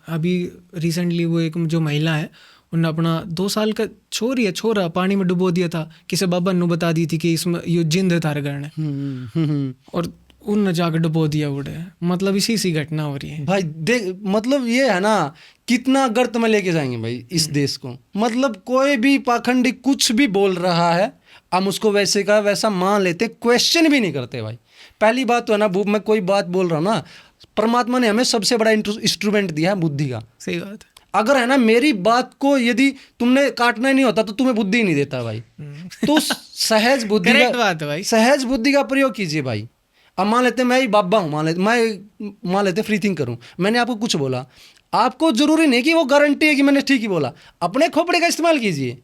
अभी रिसेंटली वो एक जो महिला है उन्होंने अपना 2 साल का छोरा पानी में डुबो दिया था, किसी बाबा ने बता दी थी कि इसमें ये जिंद है तारे करने, और उन जाकर डुबो दिया उड़े। मतलब इसी सी घटना हो रही है भाई। देख मतलब ये है ना, कितना गर्त में लेके जाएंगे भाई इस देश को। मतलब कोई भी पाखंडी कुछ भी बोल रहा है, हम उसको वैसे का वैसा मान लेते, क्वेश्चन भी नहीं करते भाई। पहली बात तो है ना, मैं कोई बात बोल रहा हूँ ना, परमात्मा ने हमें सबसे बड़ा इंस्ट्रूमेंट दिया है बुद्धि का। सही बात है। अगर है ना मेरी बात को यदि तुमने काटना ही नहीं होता तो तुम्हें बुद्धि नहीं देता भाई। तो सहज बुद्धि करेक्ट बात है भाई, सहज बुद्धि का प्रयोग कीजिए भाई। अब मान लेते मैं ही बाबा हूँ, मान लेते फ्री थिंक करूँ, मैंने आपको कुछ बोला, आपको जरूरी नहीं कि वो गारंटी है कि मैंने ठीक ही बोला। अपने खोपड़े का इस्तेमाल कीजिए।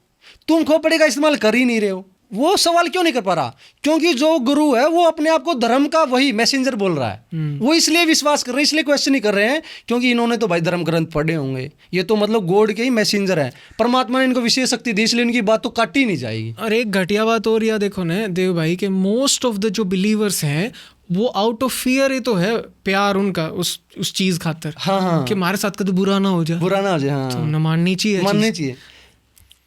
तुम खोपड़े का इस्तेमाल कर ही नहीं रहे हो, वो सवाल क्यों नहीं कर पा रहा? क्योंकि जो गुरु है वो अपने आप को धर्म का वही मैसेंजर बोल रहा है। वो इसलिए विश्वास कर रहे हैं, इसलिए क्वेश्चन नहीं कर रहे हैं क्योंकि इन्होंने तो भाई धर्म ग्रंथ पढ़े होंगे, ये तो मतलब गॉड के ही मैसेंजर है, परमात्मा ने इनको विशेष शक्ति दी, इसलिए इनकी बात तो काटी नहीं जाएगी। और एक घटिया बात और यह देखो ना देव भाई के मोस्ट ऑफ द जो बिलीवर्स हैं वो आउट ऑफ फियर ही तो है, प्यार उनका उस चीज खातर। हाँ कि हमारे साथ का तो बुरा ना हो जाए, हाँ तो न माननी चाहिए।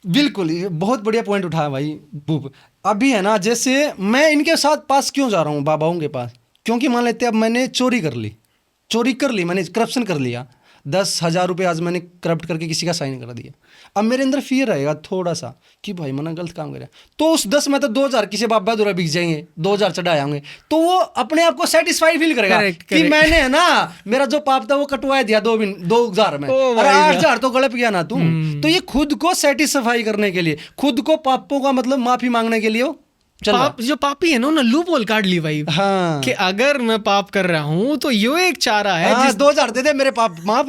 बिल्कुल, ये बहुत बढ़िया पॉइंट उठाया भाई भूप। अभी है ना, जैसे मैं इनके साथ पास क्यों जा रहा हूँ बाबाओं के पास, क्योंकि मान लेते अब मैंने चोरी कर ली, मैंने करप्शन कर लिया, 10,000 रुपये आज मैंने करप्ट करके किसी का साइन कर दिया। अब मेरे अंदर फियर रहेगा थोड़ा सा कि भाई मैंने गलत काम करा, तो उस 10 में तो 2,000 किसी बाबा दूरा बिक जाएंगे, 2,000 चढ़ाए होंगे, तो वो अपने आप को सेटिस्फाई फील करेगा कि मैंने है ना मेरा जो पाप था वो कटवा दिया 2,000 में, और 8,000 तो गलत गया ना तू। तो ये खुद को सेटिस्फाई करने के लिए, खुद को पापों का मतलब माफी मांगने के लिए जो पापी है ना लूप होल काट ली भाई। हाँ, कि अगर मैं पाप कर रहा हूँ तो यो एक चारा है 2,000 दे दे मेरे पाप माफ।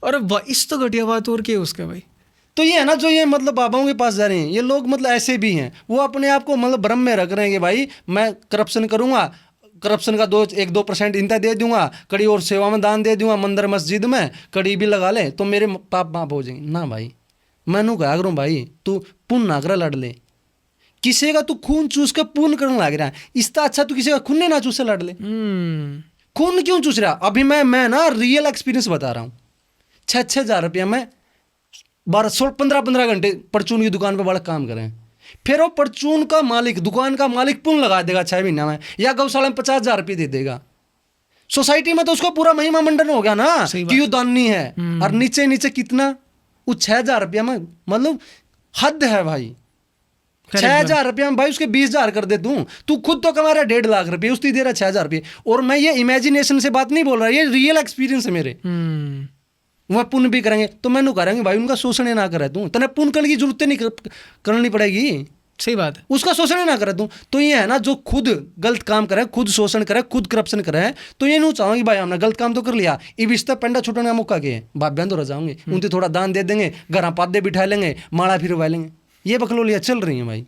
और इस तो घटिया बात और क्या उसका भाई। तो ये है ना, जो ये मतलब बाबाओं के पास जा रहे हैं ये लोग, मतलब ऐसे भी हैं, वो अपने आप को मतलब भ्रम में रख रहे हैं कि भाई मैं करप्शन करूंगा, करप्शन का 1-2% इनता दे दूंगा, कड़ी और सेवा में दान दे दूंगा, मंदिर मस्जिद में कड़ी भी लगा ले तो मेरे पाप माफ हो जाएंगे। ना भाई, मैनू कहा करूँ भाई तू पुण्य ना कर लड़ ले, किसी का तू खून चूस के पुण्य करने लग रहा है, इससे अच्छा तू किसी का खून ना चूसे लड़ ले। खून क्यों चूस रहा? अभी मैं ना रियल एक्सपीरियंस बता रहा हूँ। 6-6 हज़ार रुपया में 15 घंटे परचून की दुकान पर बड़ा काम करें, फिर वो परचून का मालिक, दुकान का मालिक पुण्य लगा देगा 6 महीना में, या गौशाला में 50,000 रुपये दे देगा। सोसाइटी में तो उसको पूरा महिमा मंडन हो गया ना कि दानी है। और नीचे नीचे कितना, वो 6,000 रुपया में, मतलब हद है भाई। 6,000 रुपया में भाई उसके 20,000 कर दे तू खुद तो कमा रहा है 1.5 लाख रुपये, उसकी दे रहा 6,000 रुपये। और मैं ये इमेजिनेशन से बात नहीं बोल रहा, ये रियल एक्सपीरियंस है मेरे। वह पुण्य भी करेंगे तो मैंने करेंगे भाई उनका शोषण ना करे तू, तने पुण्य करने की जरूरत नहीं करनी पड़ेगी। सही बात है, उसका शोषण ना करे तू। तो ये है ना, जो खुद गलत काम करे, खुद शोषण करे, खुद करप्शन करे, तो ये नहीं चाहूंगी भाई हमने गलत काम तो कर लिया, इब इस तक पेंडा छुटने का मौका के बाब्या तो रजाऊंगे, उनसे थोड़ा दान दे देंगे, घर पादे बिठा लेंगे, माड़ा फिरवा लेंगे। ये बकलोलियाँ चल रही हैं भाई।